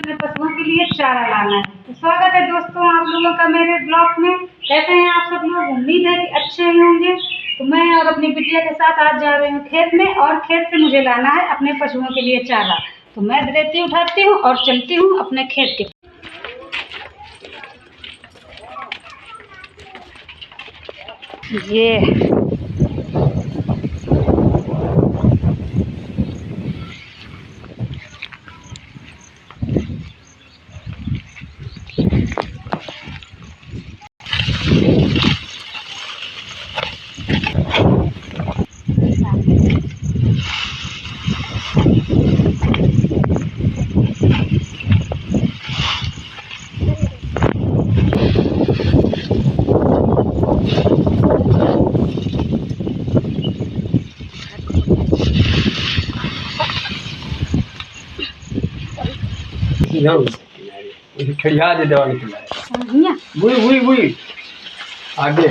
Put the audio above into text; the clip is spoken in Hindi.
अपने पशुओं के लिए चारा लाना है। तो स्वागत है दोस्तों आप लोगों का मेरे ब्लॉग में। कैसे हैं आप सब लोग? उम्मीद है कि अच्छे ही होंगे। तो मैं और अपनी बिटिया के साथ आज जा रही हूँ खेत में, और खेत से मुझे लाना है अपने पशुओं के लिए चारा। तो मैं रेती उठाती हूँ और चलती हूँ अपने खेत के। ये खड़िया दे देवा निकला वही वही वही आगे